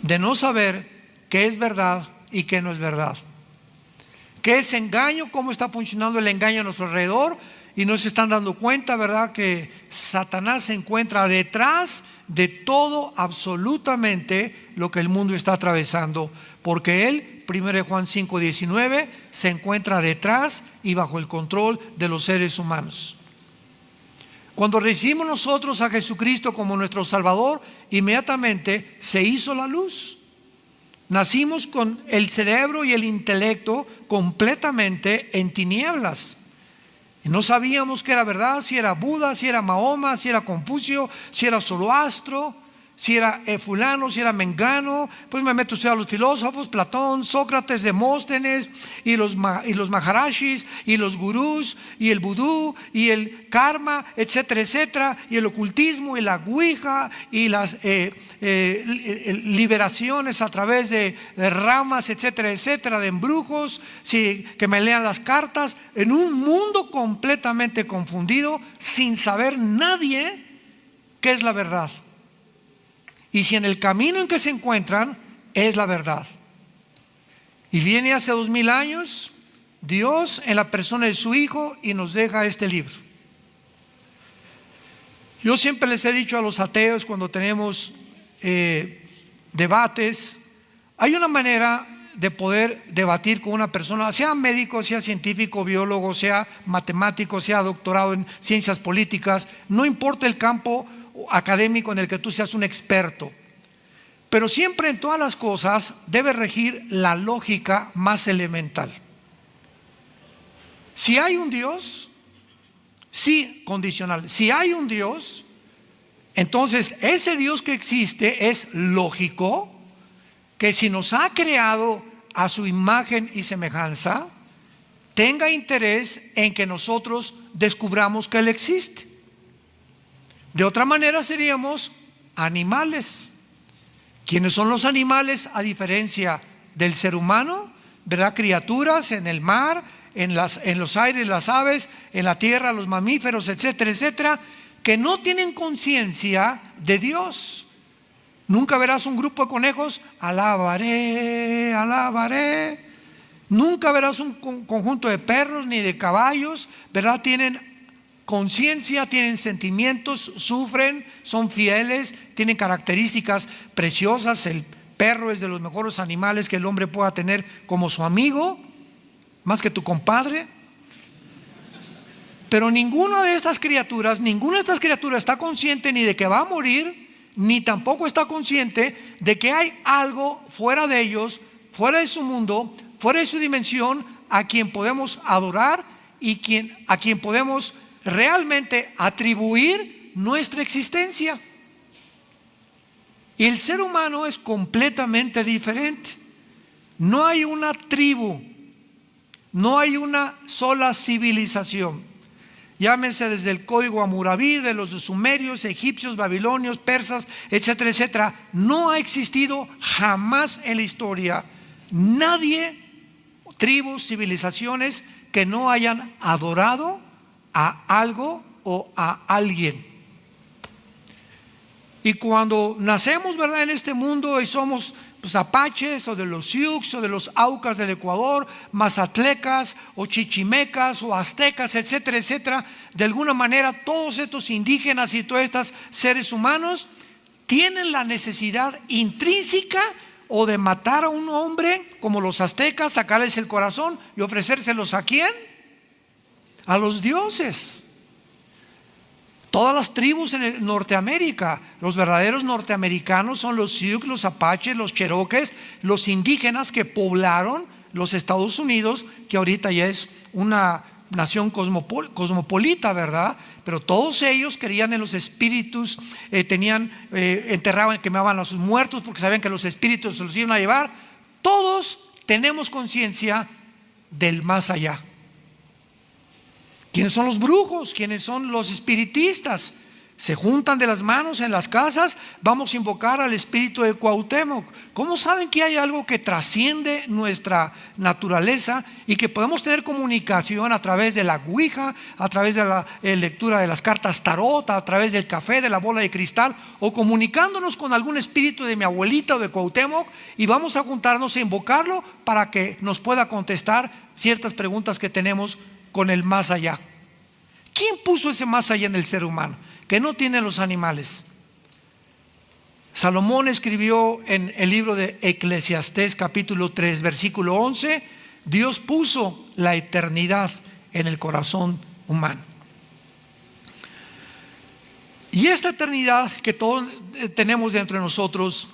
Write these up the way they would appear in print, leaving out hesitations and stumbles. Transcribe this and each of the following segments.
de no saber qué es verdad y qué no es verdad. ¿Qué es engaño? ¿Cómo está funcionando el engaño a nuestro alrededor? Y no se están dando cuenta, ¿verdad?, que Satanás se encuentra detrás de todo, absolutamente, lo que el mundo está atravesando. Porque él, 1 Juan 5:19, se encuentra detrás y bajo el control de los seres humanos. Cuando recibimos nosotros a Jesucristo como nuestro Salvador, inmediatamente se hizo la luz. Nacimos con el cerebro y el intelecto completamente en tinieblas. Y no sabíamos qué era verdad, si era Buda, si era Mahoma, si era Confucio, si era Zoroastro, si era fulano, si era mengano. Pues me meto a los filósofos, Platón, Sócrates, Demóstenes, y los maharashis, y los gurús, y el vudú, y el karma, etcétera, etcétera, y el ocultismo, y la ouija, y las liberaciones a través de ramas, etcétera, etcétera, de embrujos, que me lean las cartas, en un mundo completamente confundido, sin saber nadie qué es la verdad. Y si en el camino en que se encuentran es la verdad. Y viene hace 2000 años Dios en la persona de su Hijo y nos deja este libro. Yo siempre les he dicho a los ateos cuando tenemos debates, hay una manera de poder debatir con una persona, sea médico, sea científico, biólogo, sea matemático, sea doctorado en ciencias políticas, no importa el campo académico en el que tú seas un experto, pero siempre en todas las cosas debe regir la lógica más elemental. Si hay un Dios, sí, condicional, si hay un Dios, entonces ese Dios que existe es lógico que si nos ha creado a su imagen y semejanza, tenga interés en que nosotros descubramos que Él existe. De otra manera seríamos animales. ¿Quiénes son los animales a diferencia del ser humano? ¿Verdad? Criaturas en el mar, en los aires, las aves, en la tierra, los mamíferos, etcétera, etcétera, que no tienen conciencia de Dios. Nunca verás un grupo de conejos, alabaré, alabaré. Nunca verás un conjunto de perros ni de caballos, ¿verdad? Tienen conciencia, tienen sentimientos, sufren, son fieles, tienen características preciosas. El perro es de los mejores animales que el hombre pueda tener como su amigo, más que tu compadre. Pero ninguna de estas criaturas está consciente ni de que va a morir, ni tampoco está consciente de que hay algo fuera de ellos, fuera de su mundo, fuera de su dimensión, a quien podemos adorar y a quien podemos realmente atribuir nuestra existencia. Y el ser humano es completamente diferente. No hay una tribu, no hay una sola civilización. Llámense desde el código Hammurabi, de los sumerios, egipcios, babilonios, persas, etcétera, etcétera. No ha existido jamás en la historia nadie, tribus, civilizaciones que no hayan adorado a algo o a alguien. Y cuando nacemos, ¿verdad?, en este mundo y somos apaches o de los Sioux o de los Aucas del Ecuador, mazatlecas o chichimecas o aztecas, etcétera, etcétera, de alguna manera todos estos indígenas y todos estos seres humanos tienen la necesidad intrínseca o de matar a un hombre como los aztecas, sacarles el corazón y ofrecérselos ¿a quién? A los dioses. Todas las tribus en Norteamérica, los verdaderos norteamericanos son los Sioux, los apaches, los cherokees, los indígenas que poblaron los Estados Unidos, que ahorita ya es una nación cosmopolita, ¿verdad? Pero todos ellos creían en los espíritus, enterraban, quemaban a sus muertos porque sabían que los espíritus se los iban a llevar. Todos tenemos conciencia del más allá. ¿Quiénes son los brujos? ¿Quiénes son los espiritistas? se juntan de las manos en las casas, vamos a invocar al espíritu de Cuauhtémoc. ¿Cómo saben que hay algo que trasciende nuestra naturaleza y que podemos tener comunicación a través de la ouija, a través de la lectura de las cartas tarot, a través del café, de la bola de cristal, o comunicándonos con algún espíritu de mi abuelita o de Cuauhtémoc, y vamos a juntarnos a invocarlo para que nos pueda contestar ciertas preguntas que tenemos con el más allá? ¿Quién puso ese más allá en el ser humano que no tienen los animales? Salomón escribió en el libro de Eclesiastés capítulo 3 versículo 11: Dios puso la eternidad en el corazón humano. Y esta eternidad que todos tenemos dentro de nosotros,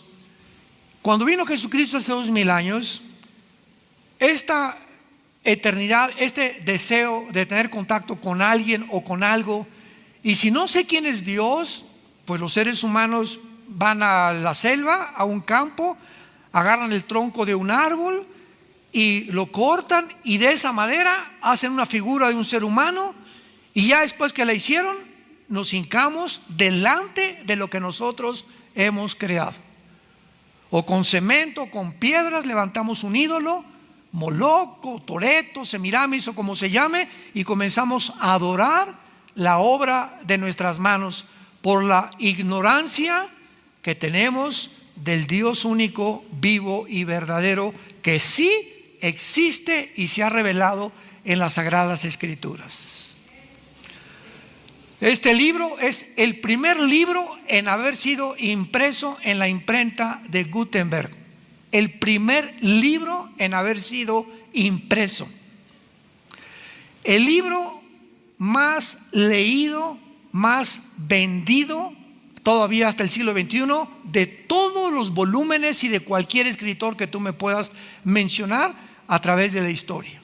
cuando vino Jesucristo hace 2000 años, esta eternidad, este deseo de tener contacto con alguien o con algo, y si no sé quién es Dios, pues los seres humanos van a la selva, a un campo, agarran el tronco de un árbol y lo cortan, y de esa madera hacen una figura de un ser humano, y ya después que la hicieron, nos hincamos delante de lo que nosotros hemos creado. O con cemento, con piedras, levantamos un ídolo, Moloch, Toreto, Semiramis o como se llame, y comenzamos a adorar la obra de nuestras manos por la ignorancia que tenemos del Dios único, vivo y verdadero, que sí existe y se ha revelado en las Sagradas Escrituras. Este libro es el primer libro en haber sido impreso en la imprenta de Gutenberg. El primer libro en haber sido impreso. El libro más leído, más vendido, todavía hasta el siglo XXI, de todos los volúmenes y de cualquier escritor que tú me puedas mencionar a través de la historia.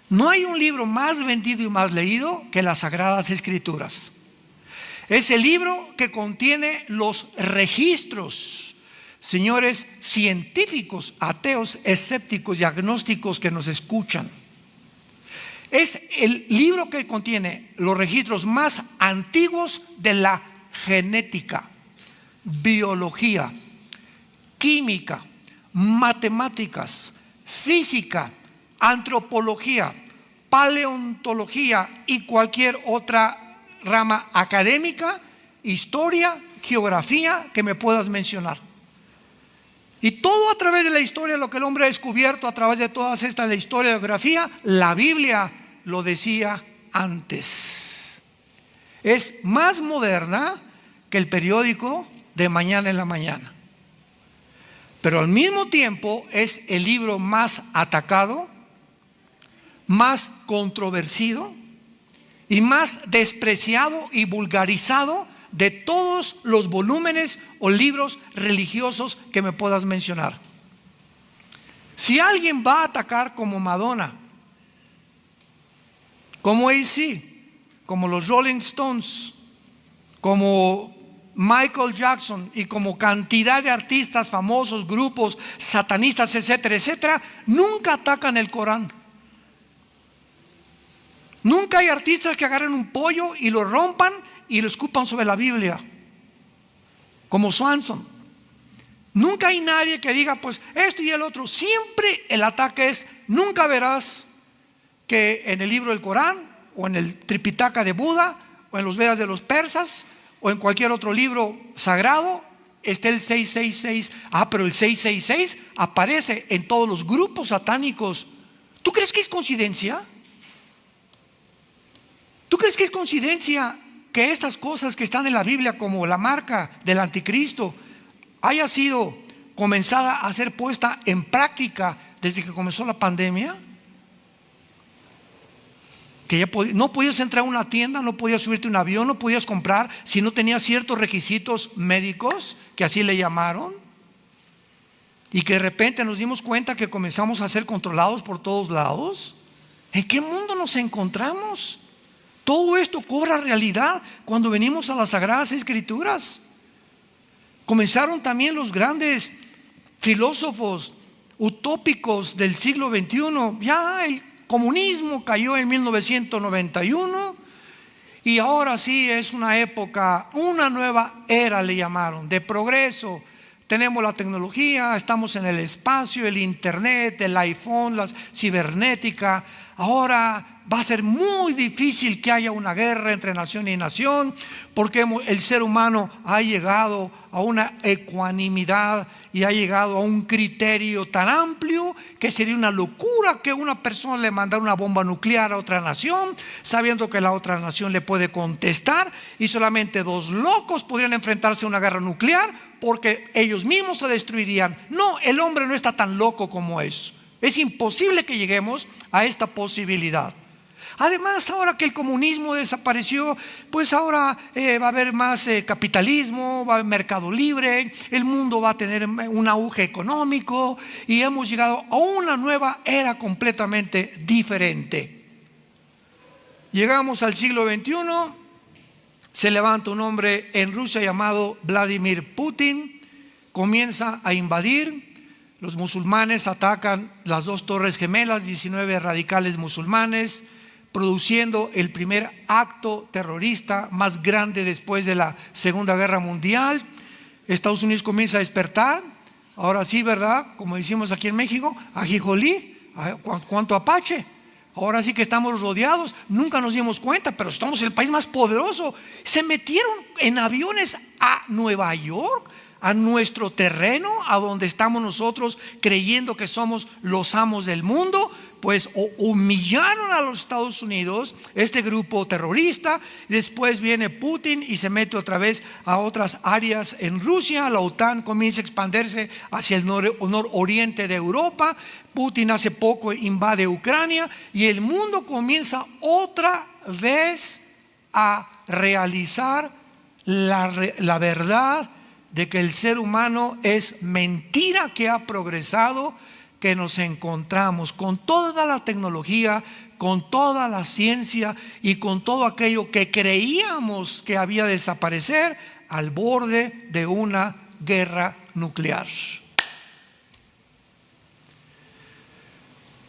No hay un libro más vendido y más leído que las Sagradas Escrituras. Es el libro que contiene los registros, señores científicos, ateos, escépticos y agnósticos que nos escuchan. Es el libro que contiene los registros más antiguos de la genética, biología, química, matemáticas, física, antropología, paleontología y cualquier otra rama académica, historia, geografía que me puedas mencionar. Y todo a través de la historia, lo que el hombre ha descubierto a través de todas estas, la historia, la geografía, la Biblia lo decía antes. Es más moderna que el periódico de mañana en la mañana. Pero al mismo tiempo es el libro más atacado, más controvertido y más despreciado y vulgarizado de todos los volúmenes o libros religiosos que me puedas mencionar. Si alguien va a atacar como Madonna, como AC, como los Rolling Stones, como Michael Jackson y como cantidad de artistas famosos, grupos satanistas, etcétera, etcétera, nunca atacan el Corán. Nunca hay artistas que agarren un pollo y lo rompan y lo escupan sobre la Biblia, como Swanson. Nunca hay nadie que diga pues esto y el otro. Siempre el ataque es: nunca verás que en el libro del Corán o en el Tripitaka de Buda o en los Vedas de los persas o en cualquier otro libro sagrado esté el 666. Pero el 666 aparece en todos los grupos satánicos. ¿Tú crees que es coincidencia? ¿Tú crees que es coincidencia que estas cosas que están en la Biblia, como la marca del anticristo, haya sido comenzada a ser puesta en práctica desde que comenzó la pandemia? Que ya no podías entrar a una tienda, no podías subirte a un avión, no podías comprar si no tenías ciertos requisitos médicos, que así le llamaron, y que de repente nos dimos cuenta que comenzamos a ser controlados por todos lados. ¿En qué mundo nos encontramos? Todo esto cobra realidad cuando venimos a las Sagradas Escrituras. Comenzaron también los grandes filósofos utópicos del siglo XXI. Ya el comunismo cayó en 1991 Y ahora sí es una época, una nueva era le llamaron, de progreso. Tenemos la tecnología, estamos en el espacio, el internet, el iPhone, la cibernética. Ahora va a ser muy difícil que haya una guerra entre nación y nación, porque el ser humano ha llegado a una ecuanimidad y ha llegado a un criterio tan amplio que sería una locura que una persona le mandara una bomba nuclear a otra nación, sabiendo que la otra nación le puede contestar, y solamente dos locos podrían enfrentarse a una guerra nuclear porque ellos mismos se destruirían. No, el hombre no está tan loco como eso. Es imposible que lleguemos a esta posibilidad. Además, ahora que el comunismo desapareció, pues ahora va a haber más capitalismo, va a haber mercado libre, el mundo va a tener un auge económico y hemos llegado a una nueva era completamente diferente. Llegamos al siglo XXI, se levanta un hombre en Rusia llamado Vladimir Putin, comienza a invadir. Los musulmanes atacan las dos torres gemelas, 19 radicales musulmanes, produciendo el primer acto terrorista más grande después de la Segunda Guerra Mundial. Estados Unidos comienza a despertar, ahora sí, ¿verdad? Como decimos aquí en México, ajijolí, cuánto apache. Ahora sí que estamos rodeados, nunca nos dimos cuenta, pero estamos en el país más poderoso. Se metieron en aviones a Nueva York, a nuestro terreno, a donde estamos nosotros creyendo que somos los amos del mundo. Pues humillaron a los Estados Unidos, este grupo terrorista. Después viene Putin y se mete otra vez a otras áreas en Rusia. La OTAN comienza a expandirse hacia el nororiente de Europa. Putin hace poco invade Ucrania y el mundo comienza otra vez a realizar la verdad de que el ser humano es mentira que ha progresado, que nos encontramos con toda la tecnología, con toda la ciencia y con todo aquello que creíamos que había de desaparecer, al borde de una guerra nuclear.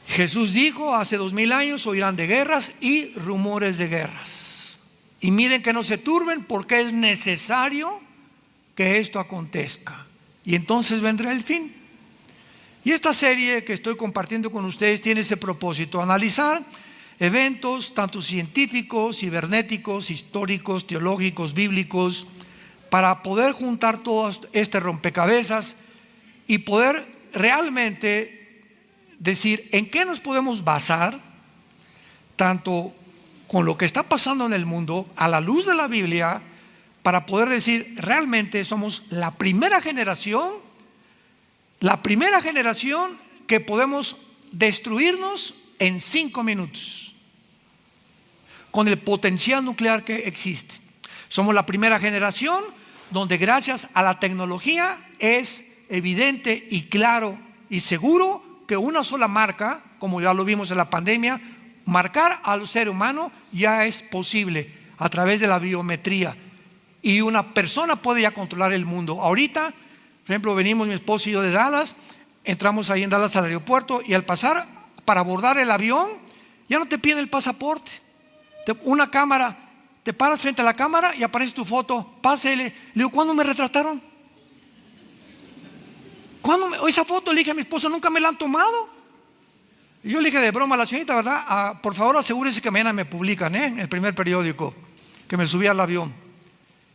Jesús dijo hace 2000 años: oirán de guerras y rumores de guerras. Y miren que no se turben, porque es necesario que esto acontezca. Y entonces vendrá el fin. Y esta serie que estoy compartiendo con ustedes tiene ese propósito: analizar eventos tanto científicos, cibernéticos, históricos, teológicos, bíblicos, para poder juntar todo este rompecabezas y poder realmente decir en qué nos podemos basar, tanto con lo que está pasando en el mundo a la luz de la Biblia, para poder decir realmente somos la primera generación que podemos destruirnos en 5 minutos con el potencial nuclear que existe. Somos la primera generación donde gracias a la tecnología es evidente y claro y seguro que una sola marca, como ya lo vimos en la pandemia, marcar al ser humano ya es posible a través de la biometría, y una persona puede ya controlar el mundo. Ahorita, por ejemplo, venimos mi esposo y yo de Dallas, entramos ahí en Dallas al aeropuerto, y al pasar para abordar el avión ya no te piden el pasaporte. Una cámara, te paras frente a la cámara y aparece tu foto, pásele. Le digo: ¿cuándo me retrataron? Esa foto, le dije a mi esposo, nunca me la han tomado. Y yo le dije de broma a la señorita, ¿verdad? Por favor, asegúrese que mañana me publican en el primer periódico que me subí al avión.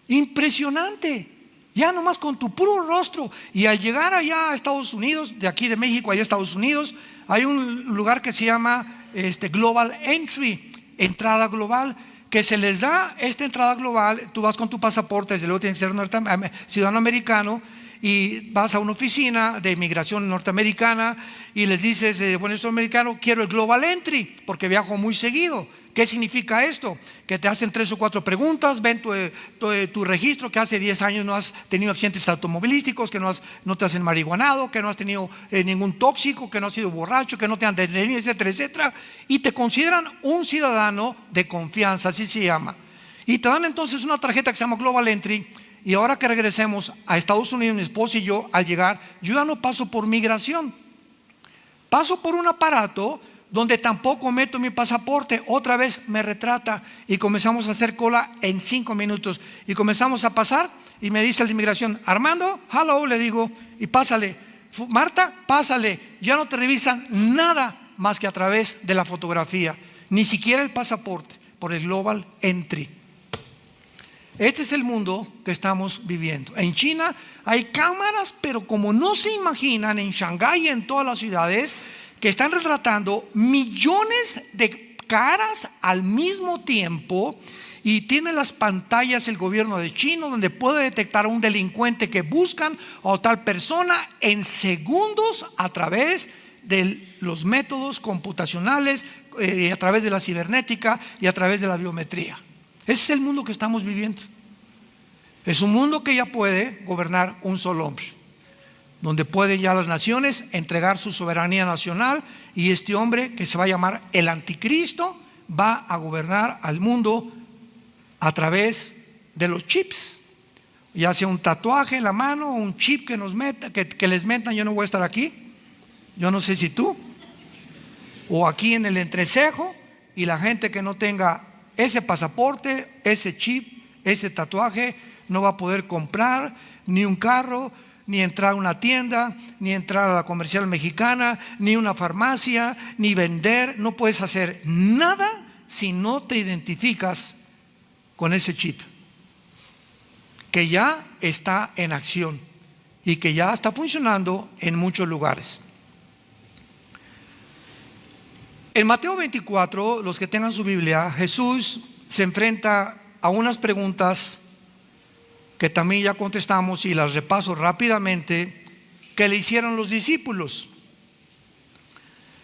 Impresionante, ya nomás con tu puro rostro. Y al llegar allá a Estados Unidos, de aquí de México allá a Estados Unidos, hay un lugar que se llama Global Entry, entrada global, que se les da esta entrada global. Tú vas con tu pasaporte, desde luego tienes que ser ciudadano americano, y vas a una oficina de inmigración norteamericana y les dices: bueno, soy americano, quiero el Global Entry porque viajo muy seguido. ¿Qué significa esto? Que te hacen 3 o 4 preguntas, ven tu registro, que hace 10 años no has tenido accidentes automovilísticos, que no te has marihuanado, que no has tenido ningún tóxico, que no has sido borracho, que no te han detenido, etcétera, etcétera, y te consideran un ciudadano de confianza, así se llama. Y te dan entonces una tarjeta que se llama Global Entry. Y ahora que regresemos a Estados Unidos, mi esposo y yo, al llegar, yo ya no paso por migración, paso por un aparato donde tampoco meto mi pasaporte. Otra vez me retrata y comenzamos a hacer cola en 5 minutos. Y comenzamos a pasar y me dice el de inmigración: Armando, hello, le digo, y pásale. Marta, pásale. Ya no te revisan nada más que a través de la fotografía, ni siquiera el pasaporte, por el Global Entry. Este es el mundo que estamos viviendo. En China hay cámaras, pero como no se imaginan, en Shanghái y en todas las ciudades, que están retratando millones de caras al mismo tiempo, y tiene las pantallas el gobierno de China donde puede detectar a un delincuente que buscan o tal persona en segundos a través de los métodos computacionales, a través de la cibernética y a través de la biometría. Ese es el mundo que estamos viviendo. Es un mundo que ya puede gobernar un solo hombre, donde pueden ya las naciones entregar su soberanía nacional, y este hombre, que se va a llamar el anticristo, va a gobernar al mundo a través de los chips, ya sea un tatuaje en la mano o un chip que nos meta, que les metan. Yo no voy a estar aquí, yo no sé si tú, o aquí en el entrecejo, y la gente que no tenga ese pasaporte, ese chip, ese tatuaje, no va a poder comprar ni un carro, ni entrar a una tienda, ni entrar a la comercial mexicana, ni una farmacia, ni vender. No puedes hacer nada si no te identificas con ese chip, que ya está en acción y que ya está funcionando en muchos lugares. En Mateo 24, los que tengan su Biblia, Jesús se enfrenta a unas preguntas que también ya contestamos, y las repaso rápidamente, que le hicieron los discípulos.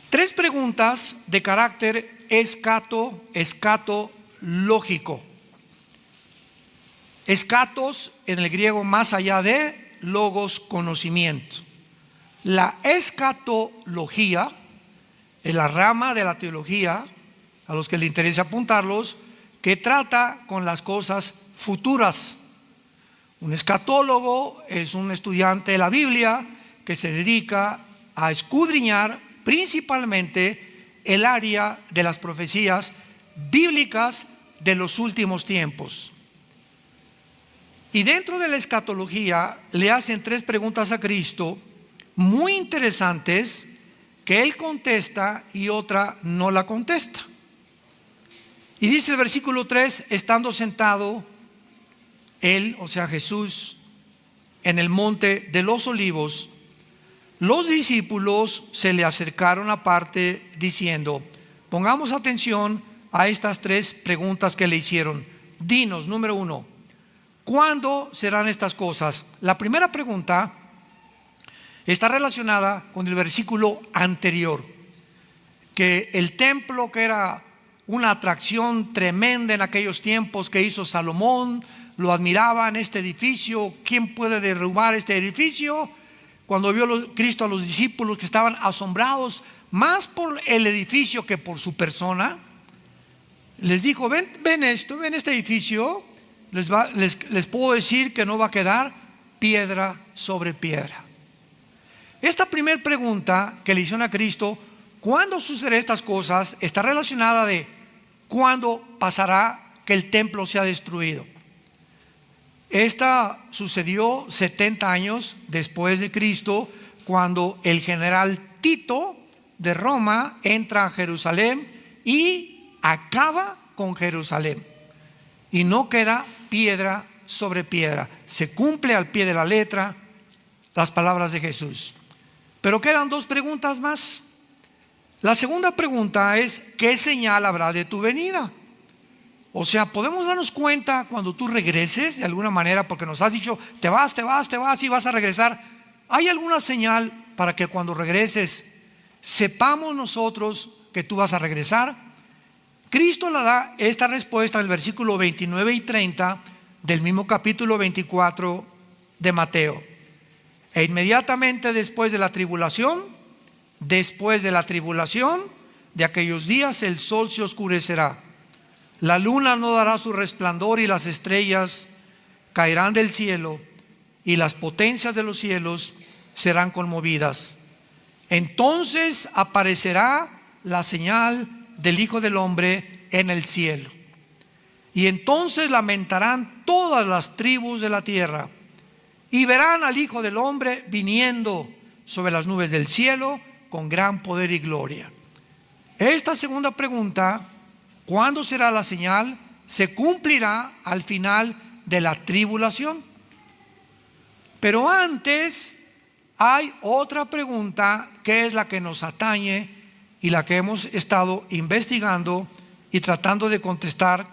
3 preguntas de carácter escatológico. Escatos en el griego, más allá de, logos, conocimiento. La escatología es la rama de la teología, a los que les interesa apuntarlos, que trata con las cosas futuras. Un escatólogo es un estudiante de la Biblia que se dedica a escudriñar principalmente el área de las profecías bíblicas de los últimos tiempos. Y dentro de la escatología le hacen 3 preguntas a Cristo muy interesantes, que Él contesta y otra no la contesta. Y dice el versículo 3: estando sentado Él, o sea Jesús, en el monte de los olivos, los discípulos se le acercaron aparte diciendo: pongamos atención a estas 3 preguntas que le hicieron. Dinos, número 1, ¿cuándo serán estas cosas? La primera pregunta está relacionada con el versículo anterior, que el templo, que era una atracción tremenda en aquellos tiempos, que hizo Salomón, lo admiraban, este edificio. ¿Quién puede derrumbar este edificio? Cuando vio Cristo a los discípulos, que estaban asombrados más por el edificio que por su persona, les dijo: ven este edificio, les puedo decir que no va a quedar piedra sobre piedra. Esta primera pregunta que le hicieron a Cristo, ¿cuándo sucederán estas cosas?, está relacionada de cuándo pasará que el templo sea destruido. Esta sucedió 70 años después de Cristo, cuando el general Tito de Roma entra a Jerusalén y acaba con Jerusalén, y no queda piedra sobre piedra. Se cumple al pie de la letra las palabras de Jesús. Pero quedan 2 preguntas más. La segunda pregunta es: ¿qué señal habrá de tu venida? O sea, podemos darnos cuenta cuando tú regreses, de alguna manera, porque nos has dicho te vas y vas a regresar. ¿Hay alguna señal para que cuando regreses sepamos nosotros que tú vas a regresar? Cristo le da esta respuesta en el versículo 29 y 30 del mismo capítulo 24 de Mateo. E inmediatamente después de la tribulación de aquellos días, el sol se oscurecerá, la luna no dará su resplandor, y las estrellas caerán del cielo, y las potencias de los cielos serán conmovidas. Entonces aparecerá la señal del Hijo del Hombre en el cielo. Y entonces lamentarán todas las tribus de la tierra y verán al Hijo del Hombre viniendo sobre las nubes del cielo con gran poder y gloria. Esta segunda pregunta, ¿cuándo será la señal?, se cumplirá al final de la tribulación. Pero antes hay otra pregunta que es la que nos atañe y la que hemos estado investigando y tratando de contestar.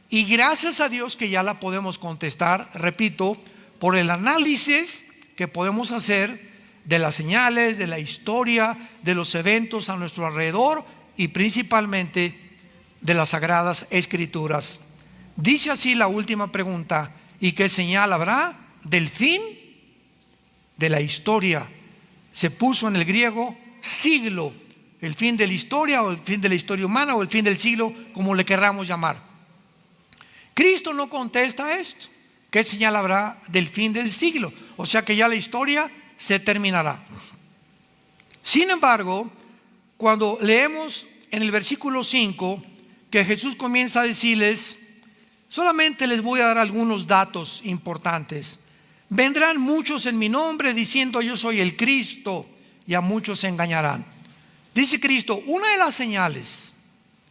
Y gracias a Dios que ya la podemos contestar, repito, por el análisis que podemos hacer de las señales, de la historia, de los eventos a nuestro alrededor y principalmente de las Sagradas Escrituras. Dice así la última pregunta: ¿y qué señal habrá del fin de la historia? Se puso en el griego siglo, el fin de la historia o el fin de la historia humana o el fin del siglo, como le querramos llamar. Cristo no contesta esto. ¿Qué señal habrá del fin del siglo? O sea que ya la historia se terminará. Sin embargo, cuando leemos en el versículo 5 que Jesús comienza a decirles, solamente les voy a dar algunos datos importantes. Vendrán muchos en mi nombre diciendo yo soy el Cristo, y a muchos se engañarán. Dice Cristo, una de las señales,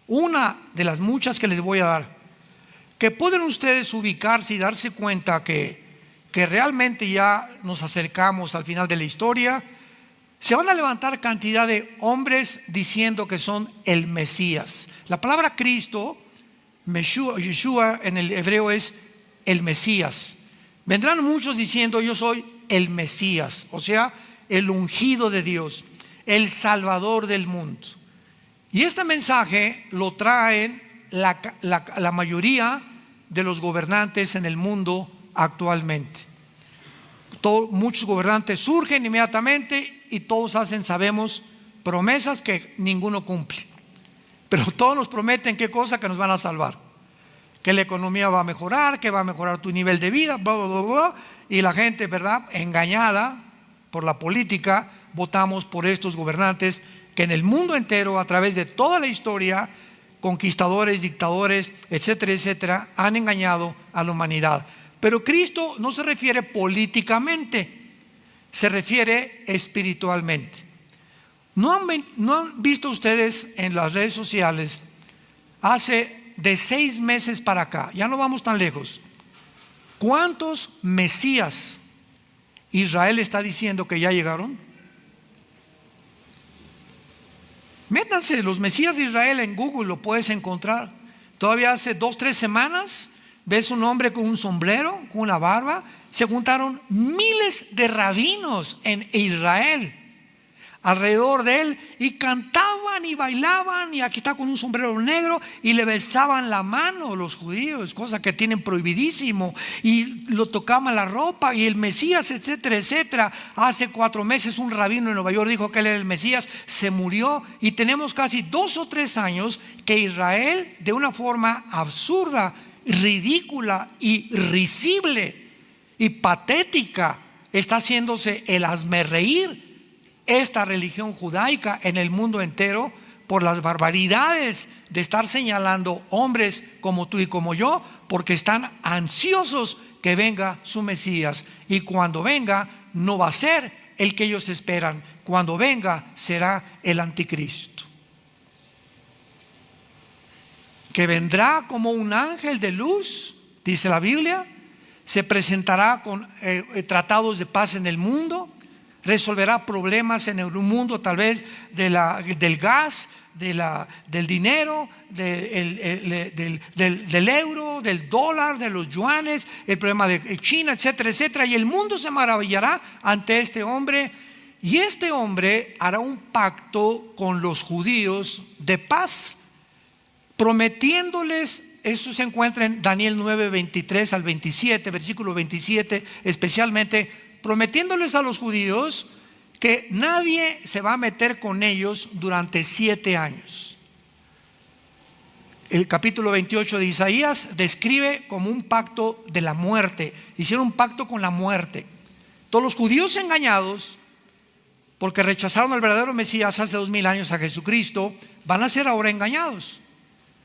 una de las muchas que les voy a dar, que pueden ustedes ubicarse y darse cuenta que realmente ya nos acercamos al final de la historia. Se van a levantar cantidad de hombres diciendo que son el Mesías. La palabra Cristo, Yeshua en el hebreo, es el Mesías. Vendrán muchos diciendo yo soy el Mesías, o sea, el ungido de Dios, el Salvador del mundo. Y este mensaje lo traen la mayoría de los gobernantes en el mundo actualmente. Muchos gobernantes surgen inmediatamente y todos hacen, sabemos, promesas que ninguno cumple. Pero todos nos prometen qué cosa, que nos van a salvar, que la economía va a mejorar, que va a mejorar tu nivel de vida, bla, bla, bla, bla. Y la gente, ¿verdad?, engañada por la política, votamos por estos gobernantes que en el mundo entero, a través de toda la historia, conquistadores, dictadores, etcétera, etcétera, han engañado a la humanidad. Pero Cristo no se refiere políticamente, se refiere espiritualmente. ¿No han visto ustedes en las redes sociales, hace de 6 meses para acá, ya no vamos tan lejos, cuántos Mesías Israel está diciendo que ya llegaron? Métanse los Mesías de Israel en Google, lo puedes encontrar. Todavía hace 2-3 semanas ves un hombre con un sombrero, con una barba. Se juntaron miles de rabinos en Israel alrededor de él y cantaban y bailaban, y aquí está con un sombrero negro, y le besaban la mano los judíos, cosa que tienen prohibidísimo, y lo tocaban la ropa, y el Mesías, etcétera, etcétera. Hace 4 meses un rabino en Nueva York dijo que él era el Mesías, se murió, y tenemos casi 2 o 3 años que Israel, de una forma absurda, ridícula y risible y patética, está haciéndose el hazmerreír esta religión judaica en el mundo entero por las barbaridades de estar señalando hombres como tú y como yo, porque están ansiosos que venga su Mesías, y cuando venga no va a ser el que ellos esperan. Cuando venga será el anticristo, que vendrá como un ángel de luz, dice la Biblia. Se presentará con tratados de paz en el mundo, resolverá problemas en el mundo, tal vez del gas, del dinero, del euro, del dólar, de los yuanes, el problema de China, etcétera, etcétera. Y el mundo se maravillará ante este hombre, y este hombre hará un pacto con los judíos de paz, prometiéndoles. Eso se encuentra en Daniel 9, 23 al 27, versículo 27 especialmente, prometiéndoles a los judíos que nadie se va a meter con ellos durante 7 años. El capítulo 28 de Isaías describe como un pacto de la muerte. Hicieron un pacto con la muerte. Todos los judíos engañados porque rechazaron al verdadero Mesías hace 2000 años, a Jesucristo, van a ser ahora engañados.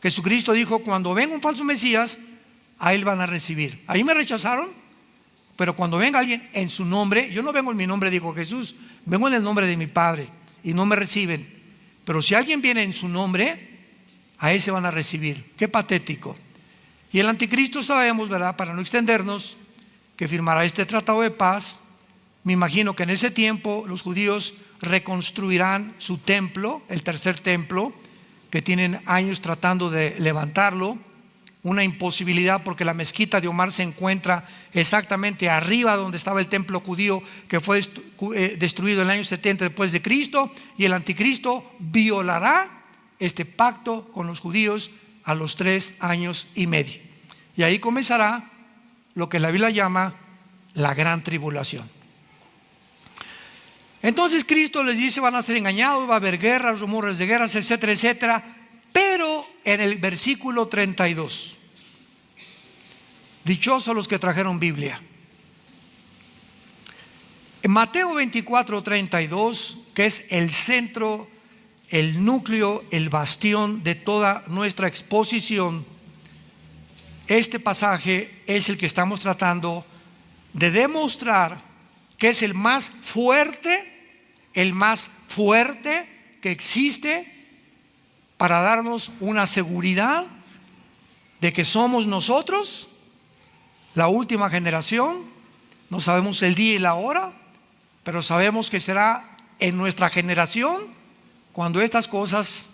Jesucristo dijo: cuando venga un falso Mesías, a él van a recibir. Ahí me rechazaron, pero cuando venga alguien en su nombre, yo no vengo en mi nombre, dijo Jesús, vengo en el nombre de mi Padre, y no me reciben. Pero si alguien viene en su nombre, a ese van a recibir. Qué patético. Y el anticristo sabemos, ¿verdad?, para no extendernos, que firmará este tratado de paz. Me imagino que en ese tiempo los judíos reconstruirán su templo, el tercer templo, que tienen años tratando de levantarlo. Una imposibilidad, porque la mezquita de Omar se encuentra exactamente arriba donde estaba el templo judío, que fue destruido en el año 70 después de Cristo, y el anticristo violará este pacto con los judíos a los 3 años y medio. Y ahí comenzará lo que la Biblia llama la gran tribulación. Entonces Cristo les dice: van a ser engañados, va a haber guerras, rumores de guerras, etcétera, etcétera. Pero en el versículo 32, dichosos los que trajeron Biblia. En Mateo 24, 32, que es el centro, el núcleo, el bastión de toda nuestra exposición, este pasaje es el que estamos tratando de demostrar que es el más fuerte que existe para darnos una seguridad de que somos nosotros la última generación. No sabemos el día y la hora, pero sabemos que será en nuestra generación cuando estas cosas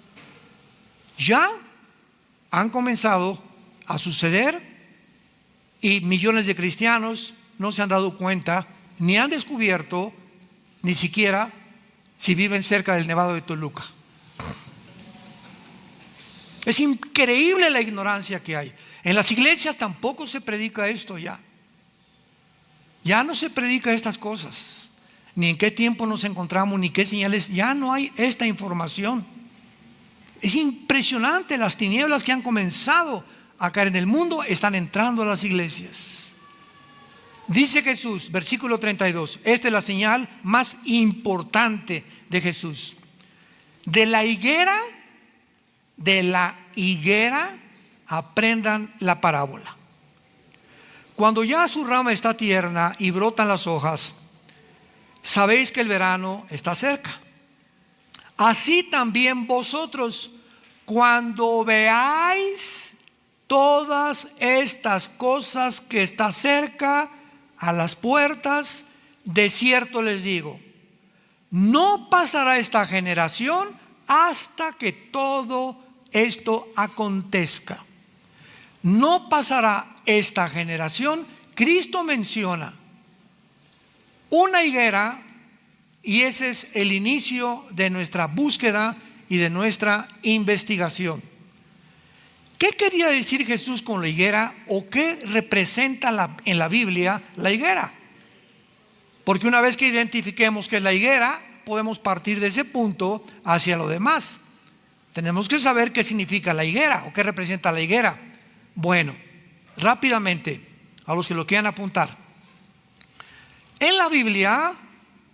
ya han comenzado a suceder y millones de cristianos no se han dado cuenta ni han descubierto, ni siquiera si viven cerca del Nevado de Toluca. Es increíble la ignorancia que hay. En las iglesias tampoco se predica esto ya. Ya no se predica estas cosas. Ni en qué tiempo nos encontramos, ni qué señales. Ya no hay esta información. Es impresionante las tinieblas que han comenzado a caer en el mundo, están entrando a las iglesias. Dice Jesús, versículo 32, esta es la señal más importante de Jesús. De la higuera aprendan la parábola. Cuando ya su rama está tierna y brotan las hojas, sabéis que el verano está cerca. Así también vosotros, cuando veáis todas estas cosas que está cerca a las puertas, de cierto les digo, no pasará esta generación hasta que todo esto acontezca. No pasará esta generación. Cristo menciona una higuera, y ese es el inicio de nuestra búsqueda y de nuestra investigación. ¿Qué quería decir Jesús con la higuera, o qué representa en la Biblia la higuera? Porque una vez que identifiquemos qué es la higuera, podemos partir de ese punto hacia lo demás. Tenemos que saber qué significa la higuera o qué representa la higuera. Bueno, rápidamente, a los que lo quieran apuntar. En la Biblia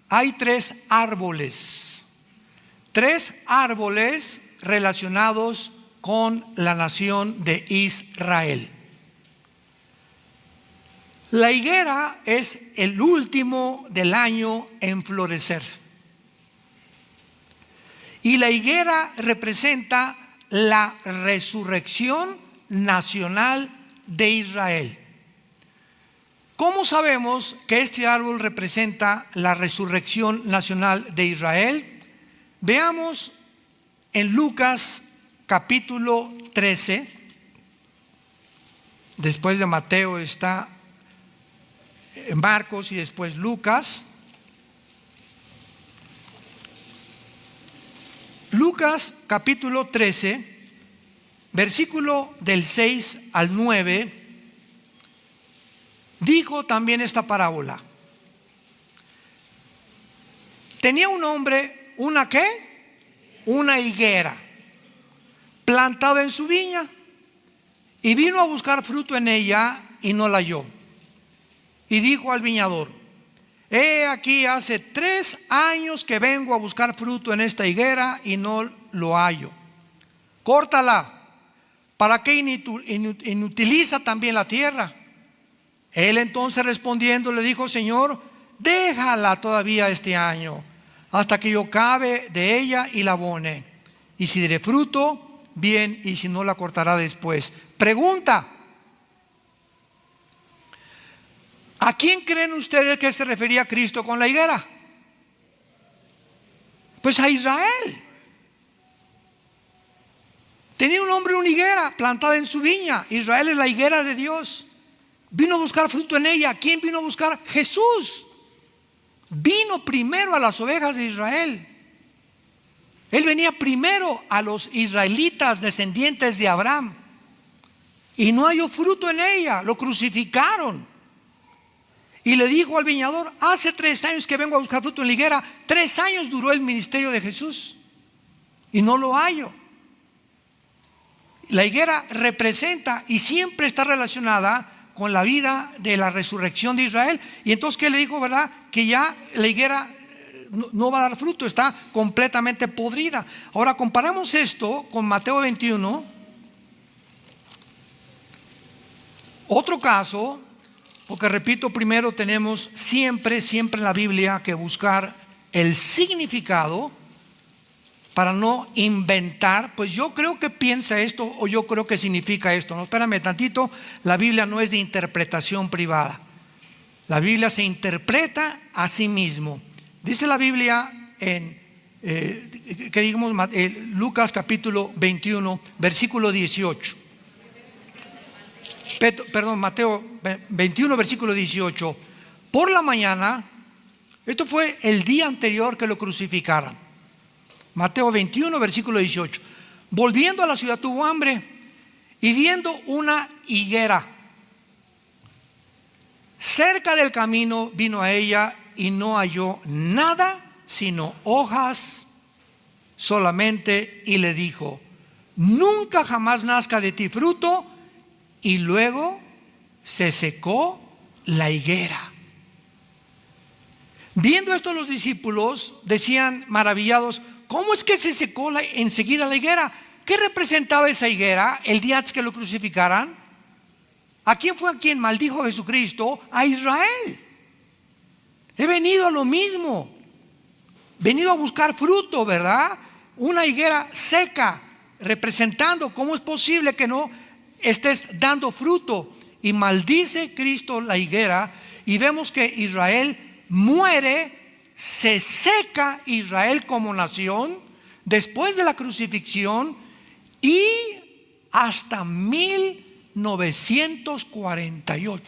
hay 3 árboles relacionados con la nación de Israel. La higuera es el último del año en florecer. Y la higuera representa la resurrección nacional de Israel. ¿Cómo sabemos que este árbol representa la resurrección nacional de Israel? Veamos en Lucas capítulo 13. Después de Mateo está Marcos y después Lucas. Lucas capítulo 13, versículo del 6 al 9, dijo también esta parábola. Tenía un hombre, ¿una qué? Una higuera plantada en su viña, y vino a buscar fruto en ella y no la halló. Y dijo al viñador: he aquí hace 3 años que vengo a buscar fruto en esta higuera y no lo hallo. Córtala. ¿Para qué inutiliza también la tierra? Él entonces respondiendo le dijo: Señor, déjala todavía este año, hasta que yo cabe de ella y la abone. Y si diere fruto, bien, y si no, la cortará después. Pregunta: ¿a quién creen ustedes que se refería Cristo con la higuera? Pues a Israel. Tenía un hombre una higuera plantada en su viña. Israel es la higuera de Dios. Vino a buscar fruto en ella. ¿Quién vino a buscar? Jesús. Vino primero a las ovejas de Israel. Él venía primero a los israelitas descendientes de Abraham. Y no halló fruto en ella. Lo crucificaron. Y le dijo al viñador: hace 3 años que vengo a buscar fruto en la higuera. 3 años duró el ministerio de Jesús y no lo hallo. La higuera representa y siempre está relacionada con la vida de la resurrección de Israel. Y entonces, ¿qué le dijo? ¿Verdad? Que ya la higuera no va a dar fruto, está completamente podrida. Ahora comparamos esto con Mateo 21. Otro caso, porque repito, primero tenemos siempre en la Biblia que buscar el significado para no inventar. Pues yo creo que piensa esto, o yo creo que significa esto. No, espérame tantito, la Biblia no es de interpretación privada. La Biblia se interpreta a sí mismo. Dice la Biblia en Lucas capítulo 21, versículo 18. Mateo 21, versículo 18. Por la mañana, esto fue el día anterior que lo crucificaran. Mateo 21, versículo 18. Volviendo a la ciudad tuvo hambre, y viendo una higuera cerca del camino, vino a ella y no halló nada sino hojas solamente, y le dijo: nunca jamás nazca de ti fruto. Y luego se secó la higuera. Viendo esto, los discípulos decían maravillados: ¿cómo es que se secó enseguida la higuera? ¿Qué representaba esa higuera el día antes que lo crucificaran? ¿A quién fue a quien maldijo Jesucristo? A Israel. He venido a lo mismo. Venido a buscar fruto, ¿verdad? Una higuera seca, representando cómo es posible que no estés dando fruto. Y maldice Cristo la higuera, y vemos que Israel muere. Se seca Israel como nación después de la crucifixión, y hasta 1948,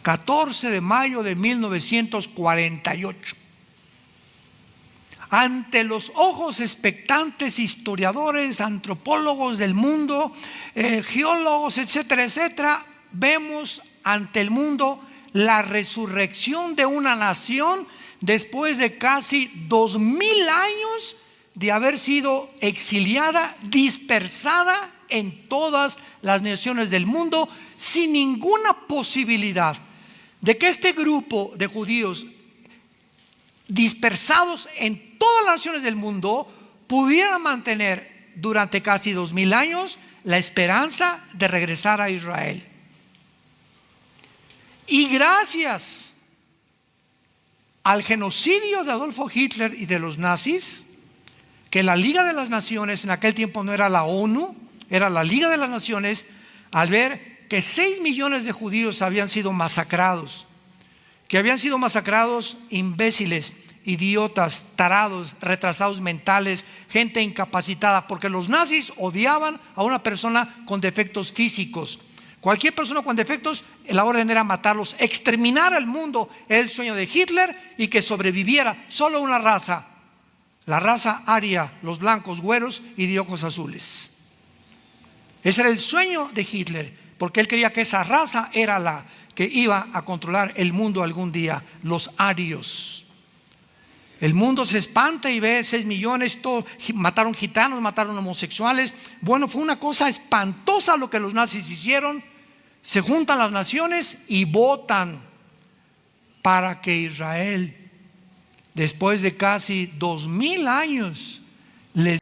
14 de mayo de 1948, ante los ojos expectantes historiadores, antropólogos del mundo, geólogos, etcétera, etcétera, vemos ante el mundo la resurrección de una nación después de casi 2000 años de haber sido exiliada, dispersada en todas las naciones del mundo, sin ninguna posibilidad de que este grupo de judíos dispersados en todas las naciones del mundo pudiera mantener durante casi 2000 años la esperanza de regresar a Israel. Y gracias al genocidio de Adolfo Hitler y de los nazis, que la Liga de las Naciones, en aquel tiempo no era la ONU, era la Liga de las Naciones, al ver que 6 millones de judíos habían sido masacrados, que habían sido masacrados imbéciles, idiotas, tarados, retrasados mentales, gente incapacitada, porque los nazis odiaban a una persona con defectos físicos. Cualquier persona con defectos, la orden era matarlos, exterminar al mundo. Era el sueño de Hitler, y que sobreviviera solo una raza, la raza aria, los blancos, güeros y de ojos azules. Ese era el sueño de Hitler, porque él creía que esa raza era la que iba a controlar el mundo algún día, los arios. El mundo se espanta y ve 6 millones, mataron gitanos, mataron homosexuales. Bueno, fue una cosa espantosa lo que los nazis hicieron. Se juntan las naciones y votan para que Israel, después de casi 2000 años, les